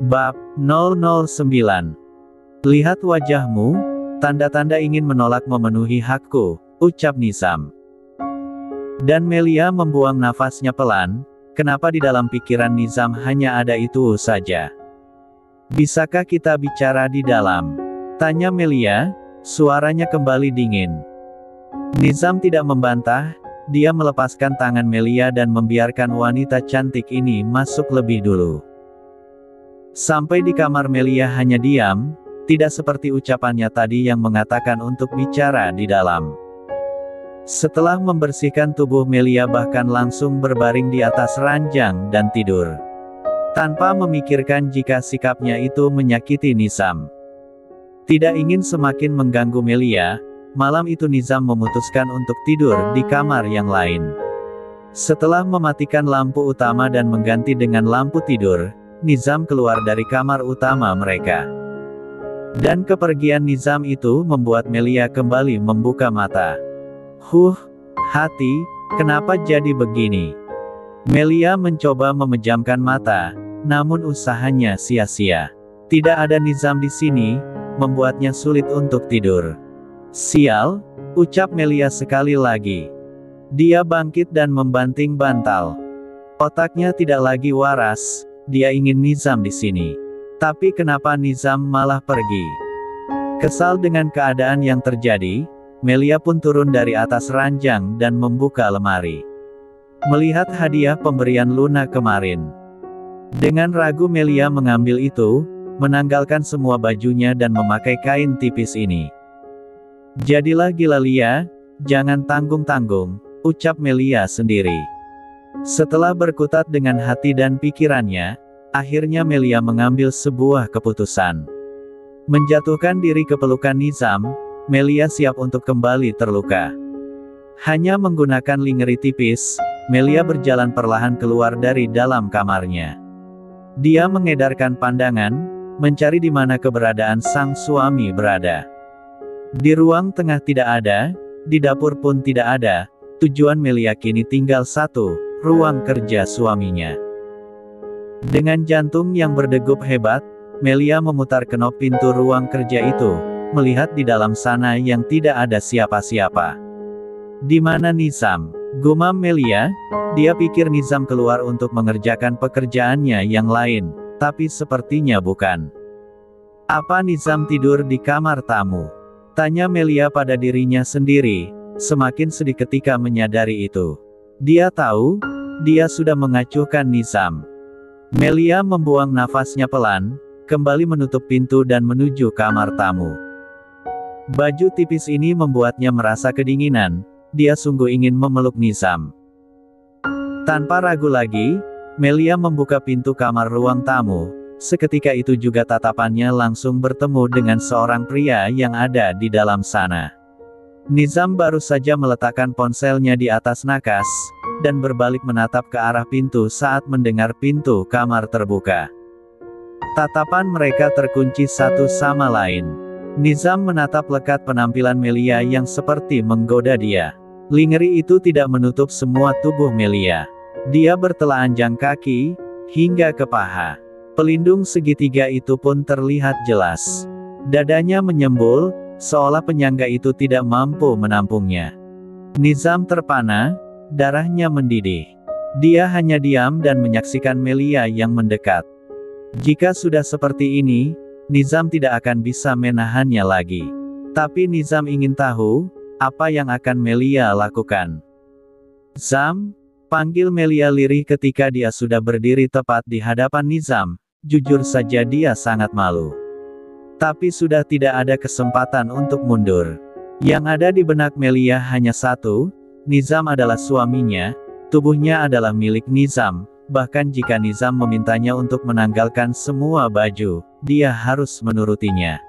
Bab 009. Lihat wajahmu, tanda-tanda ingin menolak memenuhi hakku, ucap Nizam. Dan Melia membuang nafasnya pelan. Kenapa di dalam pikiran Nizam hanya ada itu saja? Bisakah kita bicara di dalam? Tanya Melia, suaranya kembali dingin. Nizam tidak membantah, dia melepaskan tangan Melia dan membiarkan wanita cantik ini masuk lebih dulu. Sampai di kamar Melia hanya diam, tidak seperti ucapannya tadi yang mengatakan untuk bicara di dalam. Setelah membersihkan tubuh Melia bahkan langsung berbaring di atas ranjang dan tidur. Tanpa memikirkan jika sikapnya itu menyakiti Nizam. Tidak ingin semakin mengganggu Melia, malam itu Nizam memutuskan untuk tidur di kamar yang lain. Setelah mematikan lampu utama dan mengganti dengan lampu tidur, Nizam keluar dari kamar utama mereka. Dan kepergian Nizam itu membuat Melia kembali membuka mata. Hati, kenapa jadi begini? Melia mencoba memejamkan mata, namun usahanya sia-sia. Tidak ada Nizam di sini, membuatnya sulit untuk tidur. Sial, ucap Melia sekali lagi. Dia bangkit dan membanting bantal. Otaknya tidak lagi waras, dia ingin Nizam di sini. Tapi kenapa Nizam malah pergi? Kesal dengan keadaan yang terjadi, Melia pun turun dari atas ranjang dan membuka lemari. Melihat hadiah pemberian Luna kemarin. Dengan ragu Melia mengambil itu, menanggalkan semua bajunya dan memakai kain tipis ini. Jadilah gila Lia, jangan tanggung-tanggung, ucap Melia sendiri. Setelah berkutat dengan hati dan pikirannya, akhirnya Melia mengambil sebuah keputusan. Menjatuhkan diri ke pelukan Nizam, Melia siap untuk kembali terluka. Hanya menggunakan lingerie tipis, Melia berjalan perlahan keluar dari dalam kamarnya. Dia mengedarkan pandangan, mencari di mana keberadaan sang suami berada. Di ruang tengah tidak ada, di dapur pun tidak ada, tujuan Melia kini tinggal satu, ruang kerja suaminya. Dengan jantung yang berdegup hebat, Melia memutar kenop pintu ruang kerja itu, melihat di dalam sana yang tidak ada siapa-siapa. Di mana Nizam? Gumam Melia, dia pikir Nizam keluar untuk mengerjakan pekerjaannya yang lain, tapi sepertinya bukan. Apa Nizam tidur di kamar tamu? Tanya Melia pada dirinya sendiri, semakin sedih ketika menyadari itu. Dia tahu, dia sudah mengacuhkan Nizam. Melia membuang nafasnya pelan, kembali menutup pintu dan menuju kamar tamu. Baju tipis ini membuatnya merasa kedinginan, dia sungguh ingin memeluk Nizam. Tanpa ragu lagi, Melia membuka pintu kamar ruang tamu, seketika itu juga tatapannya langsung bertemu dengan seorang pria yang ada di dalam sana. Nizam baru saja meletakkan ponselnya di atas nakas, dan berbalik menatap ke arah pintu saat mendengar pintu kamar terbuka. Tatapan mereka terkunci satu sama lain. Nizam menatap lekat penampilan Melia yang seperti menggoda dia. Lingerie itu tidak menutup semua tubuh Melia. Dia bertelanjang kaki, hingga ke paha. Pelindung segitiga itu pun terlihat jelas. Dadanya menyembul, seolah penyangga itu tidak mampu menampungnya. Nizam terpana, darahnya mendidih. Dia hanya diam dan menyaksikan Melia yang mendekat. Jika sudah seperti ini, Nizam tidak akan bisa menahannya lagi. Tapi Nizam ingin tahu, apa yang akan Melia lakukan. Zam, panggil Melia lirih ketika dia sudah berdiri tepat di hadapan Nizam. Jujur saja dia sangat malu. Tapi sudah tidak ada kesempatan untuk mundur. Yang ada di benak Melia hanya satu, Nizam adalah suaminya, tubuhnya adalah milik Nizam, bahkan jika Nizam memintanya untuk menanggalkan semua baju, dia harus menurutinya.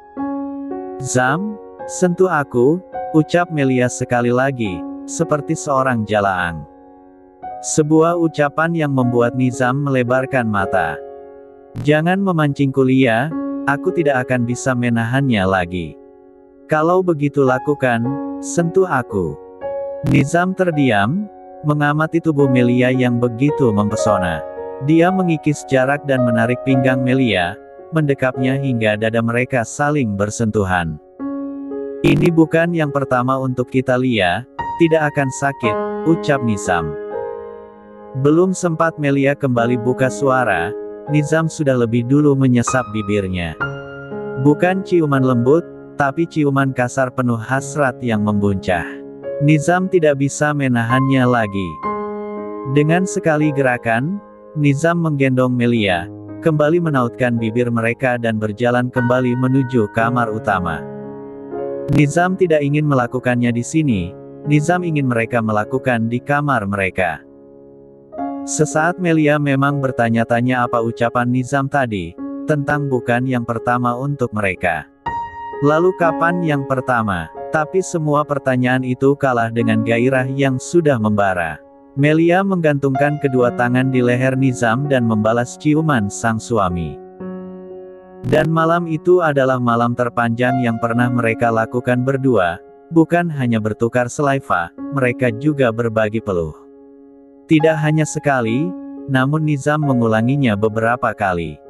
Zam, sentuh aku, ucap Melia sekali lagi, seperti seorang jalaang. Sebuah ucapan yang membuat Nizam melebarkan mata. Jangan memancingku Lia, aku tidak akan bisa menahannya lagi. Kalau begitu lakukan, sentuh aku. Nizam terdiam, mengamati tubuh Melia yang begitu mempesona. Dia mengikis jarak dan menarik pinggang Melia, mendekapnya hingga dada mereka saling bersentuhan. Ini bukan yang pertama untuk kita, Lia, tidak akan sakit, ucap Nizam. Belum sempat Melia kembali buka suara, Nizam sudah lebih dulu menyesap bibirnya. Bukan ciuman lembut, tapi ciuman kasar penuh hasrat yang membuncah. Nizam tidak bisa menahannya lagi. Dengan sekali gerakan, Nizam menggendong Melia, kembali menautkan bibir mereka dan berjalan kembali menuju kamar utama. Nizam tidak ingin melakukannya di sini, Nizam ingin mereka melakukan di kamar mereka. Sesaat Melia memang bertanya-tanya apa ucapan Nizam tadi, tentang bukan yang pertama untuk mereka. Lalu kapan yang pertama? Tapi semua pertanyaan itu kalah dengan gairah yang sudah membara. Melia menggantungkan kedua tangan di leher Nizam dan membalas ciuman sang suami. Dan malam itu adalah malam terpanjang yang pernah mereka lakukan berdua, bukan hanya bertukar selaiva, mereka juga berbagi peluh. Tidak hanya sekali, namun Nizam mengulanginya beberapa kali.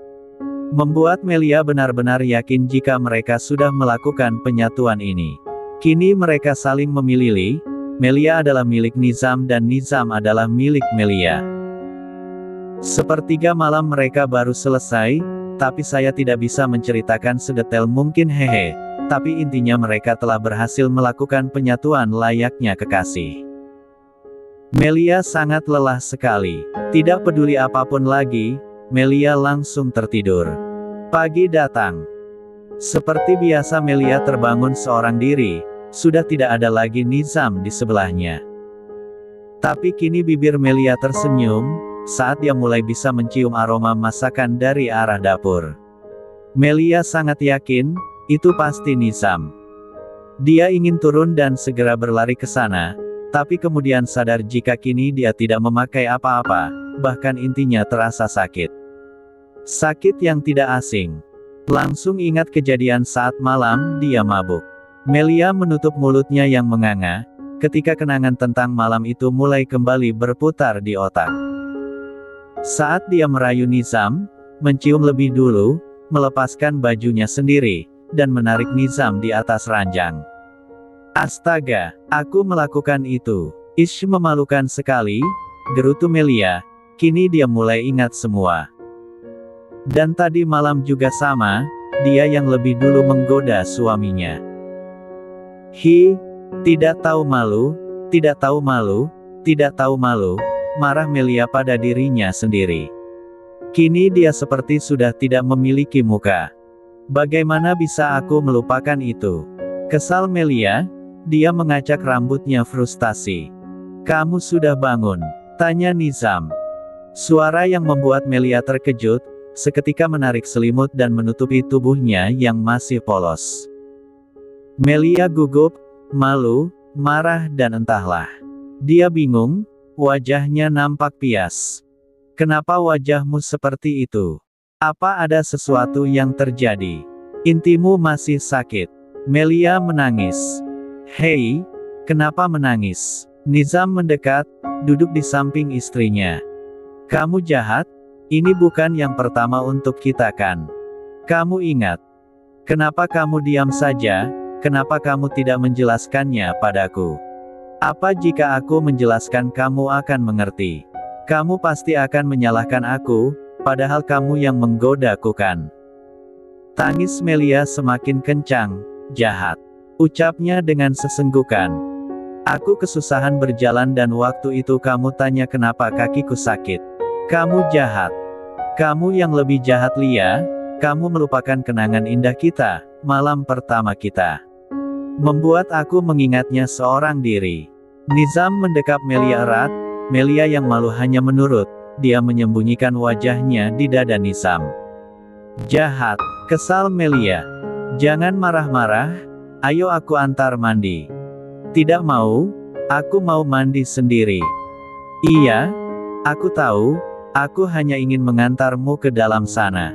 Membuat Melia benar-benar yakin jika mereka sudah melakukan penyatuan ini. Kini mereka saling memilih, Melia adalah milik Nizam dan Nizam adalah milik Melia. Sepertiga malam mereka baru selesai, tapi saya tidak bisa menceritakan sedetail mungkin hehe, tapi intinya mereka telah berhasil melakukan penyatuan layaknya kekasih. Melia sangat lelah sekali. Tidak peduli apapun lagi, Melia langsung tertidur. Pagi datang. Seperti biasa Melia terbangun seorang diri, sudah tidak ada lagi Nizam di sebelahnya. Tapi kini bibir Melia tersenyum, saat dia mulai bisa mencium aroma masakan dari arah dapur. Melia sangat yakin, itu pasti Nizam. Dia ingin turun dan segera berlari ke sana, tapi kemudian sadar jika kini dia tidak memakai apa-apa, bahkan intinya terasa sakit. Sakit yang tidak asing. Langsung ingat kejadian saat malam dia mabuk. Melia menutup mulutnya yang menganga, ketika kenangan tentang malam itu mulai kembali berputar di otak. Saat dia merayu Nizam, mencium lebih dulu, melepaskan bajunya sendiri, dan menarik Nizam di atas ranjang. Astaga, aku melakukan itu. Ish, memalukan sekali, gerutu Melia, kini dia mulai ingat semua. Dan tadi malam juga sama, dia yang lebih dulu menggoda suaminya. Tidak tahu malu, tidak tahu malu, tidak tahu malu, marah Melia pada dirinya sendiri. Kini dia seperti sudah tidak memiliki muka. Bagaimana bisa aku melupakan itu? Kesal Melia, dia mengacak rambutnya frustasi. Kamu sudah bangun? Tanya Nizam. Suara yang membuat Melia terkejut, seketika menarik selimut dan menutupi tubuhnya yang masih polos. Melia gugup, malu, marah dan entahlah. Dia bingung, wajahnya nampak pias. Kenapa wajahmu seperti itu? Apa ada sesuatu yang terjadi? Intimu masih sakit. Melia menangis. Hei, kenapa menangis? Nizam mendekat, duduk di samping istrinya. Kamu jahat? Ini bukan yang pertama untuk kita kan? Kamu ingat? Kenapa kamu diam saja? Kenapa kamu tidak menjelaskannya padaku? Apa jika aku menjelaskan kamu akan mengerti? Kamu pasti akan menyalahkan aku, padahal kamu yang menggodaku kan? Tangis Melia semakin kencang. Jahat, ucapnya dengan sesenggukan. Aku kesusahan berjalan dan waktu itu kamu tanya kenapa kakiku sakit. Kamu jahat. Kamu yang lebih jahat Lia, kamu melupakan kenangan indah kita, malam pertama kita. Membuat aku mengingatnya seorang diri. Nizam mendekap Melia erat, Melia yang malu hanya menurut, dia menyembunyikan wajahnya di dada Nizam. Jahat, kesal Melia. Jangan marah-marah, ayo aku antar mandi. Tidak mau, aku mau mandi sendiri. Iya, aku tahu, aku hanya ingin mengantarmu ke dalam sana.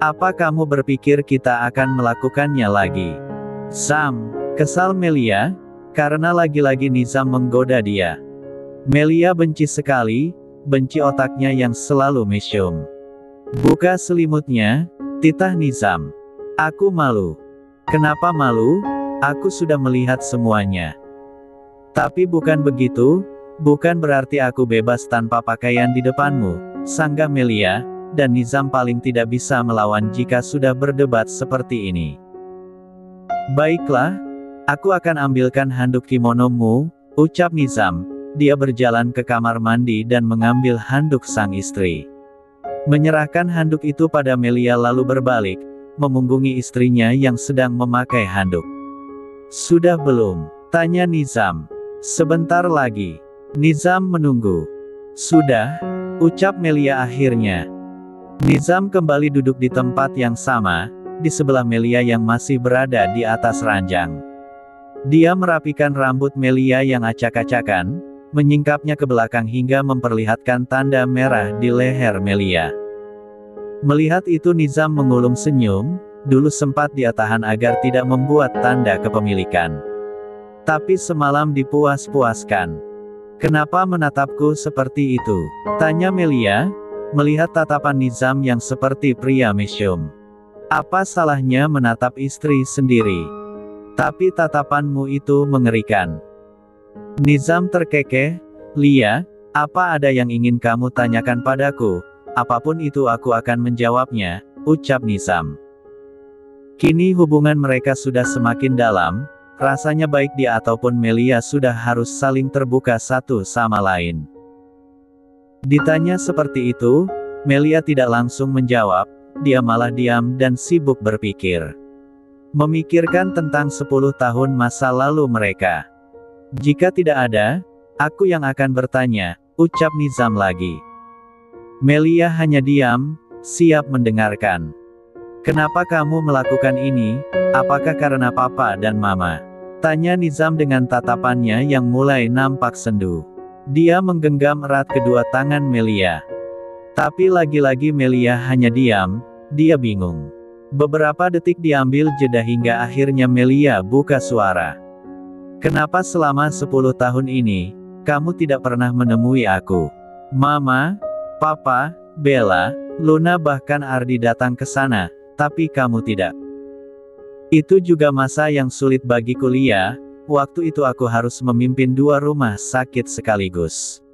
Apa kamu berpikir kita akan melakukannya lagi? Sam, kesal Melia, karena lagi-lagi Nizam menggoda dia. Melia benci sekali, benci otaknya yang selalu mesum. Buka selimutnya, Titah Nizam. Aku malu. Kenapa malu? Aku sudah melihat semuanya. Tapi bukan begitu, bukan berarti aku bebas tanpa pakaian di depanmu, sanggah Melia, dan Nizam paling tidak bisa melawan jika sudah berdebat seperti ini. Baiklah, aku akan ambilkan handuk kimonomu, ucap Nizam. Dia berjalan ke kamar mandi dan mengambil handuk sang istri. Menyerahkan handuk itu pada Melia lalu berbalik, memunggungi istrinya yang sedang memakai handuk. Sudah belum? Tanya Nizam. Sebentar lagi. Nizam menunggu. Sudah, ucap Melia akhirnya. Nizam kembali duduk di tempat yang sama, di sebelah Melia yang masih berada di atas ranjang. Dia merapikan rambut Melia yang acak-acakan, menyingkapnya ke belakang hingga memperlihatkan tanda merah di leher Melia. Melihat itu Nizam mengulum senyum, dulu sempat dia tahan agar tidak membuat tanda kepemilikan. Tapi semalam dipuas-puaskan. Kenapa menatapku seperti itu? Tanya Melia, melihat tatapan Nizam yang seperti pria mesyum. Apa salahnya menatap istri sendiri? Tapi tatapanmu itu mengerikan. Nizam terkekeh. Lia, apa ada yang ingin kamu tanyakan padaku? Apapun itu aku akan menjawabnya, ucap Nizam. Kini hubungan mereka sudah semakin dalam, rasanya baik dia ataupun Melia sudah harus saling terbuka satu sama lain. Ditanya seperti itu, Melia tidak langsung menjawab, dia malah diam dan sibuk berpikir. Memikirkan tentang 10 tahun masa lalu mereka. Jika tidak ada, aku yang akan bertanya, ucap Nizam lagi. Melia hanya diam, siap mendengarkan. Kenapa kamu melakukan ini? Apakah karena papa dan mama? Tanya Nizam dengan tatapannya yang mulai nampak sendu. Dia menggenggam erat kedua tangan Melia. Tapi lagi-lagi Melia hanya diam, dia bingung. Beberapa detik diambil jeda hingga akhirnya Melia buka suara. Kenapa selama 10 tahun ini, kamu tidak pernah menemui aku? Mama, Papa, Bella, Luna bahkan Ardi datang ke sana, tapi kamu tidak. Itu juga masa yang sulit bagiku Lia, waktu itu aku harus memimpin 2 rumah sakit sekaligus.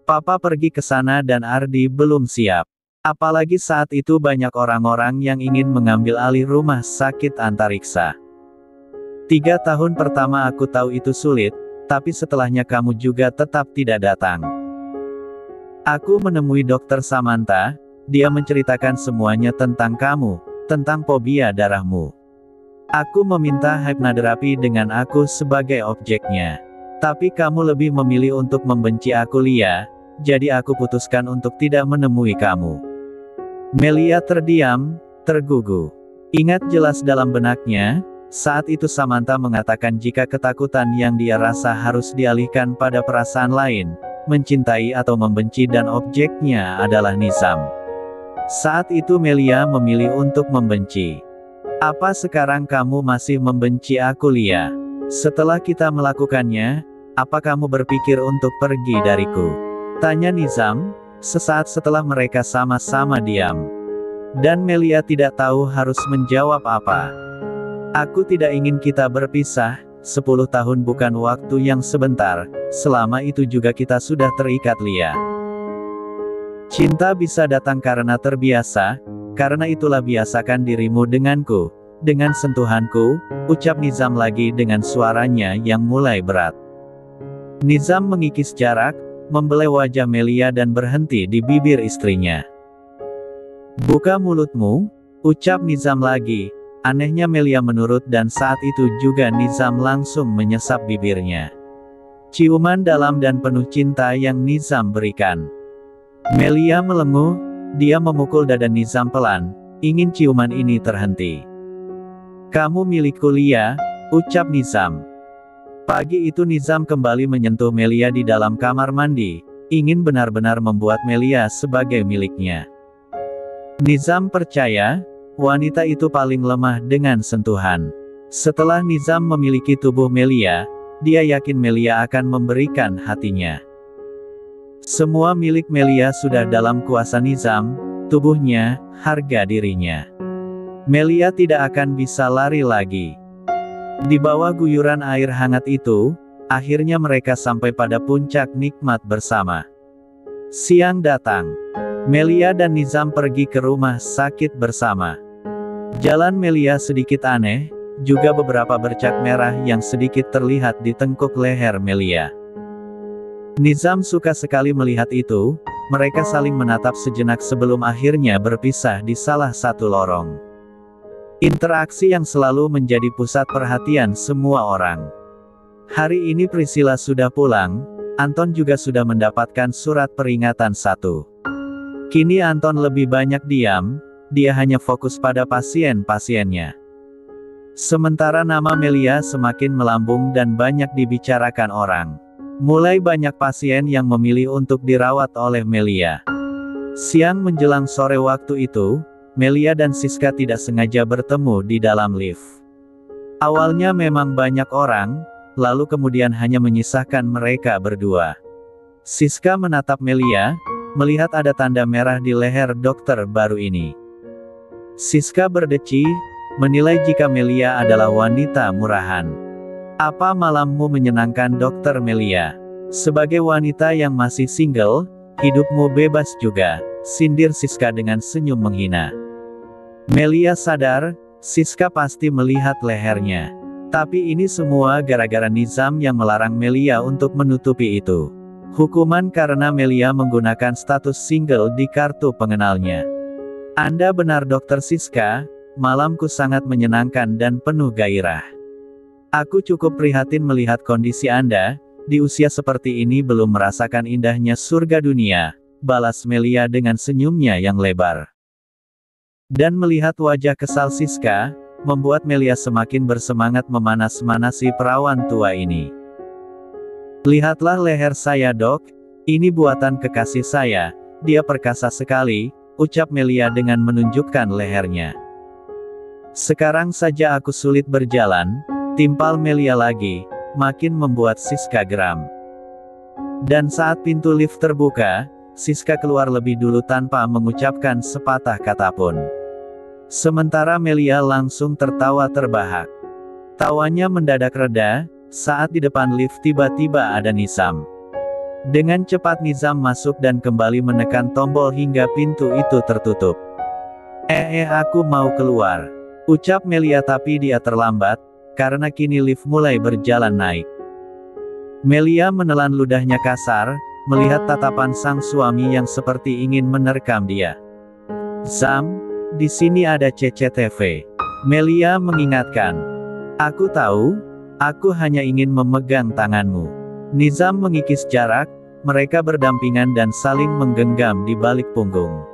Papa pergi ke sana dan Ardi belum siap. Apalagi saat itu banyak orang-orang yang ingin mengambil alih rumah sakit antariksa. 3 tahun pertama aku tahu itu sulit, tapi setelahnya kamu juga tetap tidak datang. Aku menemui Dokter Samantha, dia menceritakan semuanya tentang kamu, tentang fobia darahmu. Aku meminta hipnoterapi dengan aku sebagai objeknya. Tapi kamu lebih memilih untuk membenci aku Lia, jadi aku putuskan untuk tidak menemui kamu. Melia terdiam, tergugu. Ingat jelas dalam benaknya, saat itu Samantha mengatakan jika ketakutan yang dia rasa harus dialihkan pada perasaan lain, mencintai atau membenci dan objeknya adalah Nizam. Saat itu Melia memilih untuk membenci. Apa sekarang kamu masih membenci aku Lia? Setelah kita melakukannya, apa kamu berpikir untuk pergi dariku? Tanya Nizam, sesaat setelah mereka sama-sama diam. Dan Melia tidak tahu harus menjawab apa. Aku tidak ingin kita berpisah, 10 tahun bukan waktu yang sebentar, selama itu juga kita sudah terikat Lia. Cinta bisa datang karena terbiasa, karena itulah biasakan dirimu denganku, dengan sentuhanku, ucap Nizam lagi dengan suaranya yang mulai berat. Nizam mengikis jarak, membelai wajah Melia dan berhenti di bibir istrinya. Buka mulutmu, ucap Nizam lagi. Anehnya Melia menurut dan saat itu juga Nizam langsung menyesap bibirnya. Ciuman dalam dan penuh cinta yang Nizam berikan. Melia melenguh, dia memukul dada Nizam pelan, ingin ciuman ini terhenti. Kamu milikku Lia, ucap Nizam. Pagi itu Nizam kembali menyentuh Melia di dalam kamar mandi, ingin benar-benar membuat Melia sebagai miliknya. Nizam percaya, wanita itu paling lemah dengan sentuhan. Setelah Nizam memiliki tubuh Melia, dia yakin Melia akan memberikan hatinya. Semua milik Melia sudah dalam kuasa Nizam, tubuhnya, harga dirinya. Melia tidak akan bisa lari lagi. Di bawah guyuran air hangat itu, akhirnya mereka sampai pada puncak nikmat bersama. Siang datang. Melia dan Nizam pergi ke rumah sakit bersama. Jalan Melia sedikit aneh, juga beberapa bercak merah yang sedikit terlihat di tengkuk leher Melia. Nizam suka sekali melihat itu, mereka saling menatap sejenak sebelum akhirnya berpisah di salah satu lorong. Interaksi yang selalu menjadi pusat perhatian semua orang. Hari ini Priscilla sudah pulang, Anton juga sudah mendapatkan surat peringatan 1. Kini Anton lebih banyak diam, dia hanya fokus pada pasien-pasiennya. Sementara nama Melia semakin melambung dan banyak dibicarakan orang. Mulai banyak pasien yang memilih untuk dirawat oleh Melia. Siang menjelang sore waktu itu, Melia dan Siska tidak sengaja bertemu di dalam lift. Awalnya memang banyak orang, lalu kemudian hanya menyisakan mereka berdua. Siska menatap Melia, melihat ada tanda merah di leher dokter baru ini. Siska berdecih, menilai jika Melia adalah wanita murahan. Apa malammu menyenangkan Dokter Melia? Sebagai wanita yang masih single, hidupmu bebas juga, sindir Siska dengan senyum menghina. Melia sadar, Siska pasti melihat lehernya. Tapi ini semua gara-gara Nizam yang melarang Melia untuk menutupi itu. Hukuman karena Melia menggunakan status single di kartu pengenalnya. Anda benar Dokter Siska, malamku sangat menyenangkan dan penuh gairah. Aku cukup prihatin melihat kondisi Anda, di usia seperti ini belum merasakan indahnya surga dunia, balas Melia dengan senyumnya yang lebar. Dan melihat wajah kesal Siska, membuat Melia semakin bersemangat memanas-manasi perawan tua ini. Lihatlah leher saya dok, ini buatan kekasih saya, dia perkasa sekali, ucap Melia dengan menunjukkan lehernya. Sekarang saja aku sulit berjalan, timpal Melia lagi, makin membuat Siska geram. Dan saat pintu lift terbuka, Siska keluar lebih dulu tanpa mengucapkan sepatah kata pun. Sementara Melia langsung tertawa terbahak. Tawanya mendadak reda, saat di depan lift tiba-tiba ada Nizam. Dengan cepat Nizam masuk dan kembali menekan tombol hingga pintu itu tertutup. Aku mau keluar, ucap Melia tapi dia terlambat, karena kini lift mulai berjalan naik. Melia menelan ludahnya kasar, melihat tatapan sang suami yang seperti ingin menerkam dia. Zam, di sini ada CCTV. Melia mengingatkan. Aku tahu, aku hanya ingin memegang tanganmu. Nizam mengikis jarak, mereka berdampingan dan saling menggenggam di balik punggung.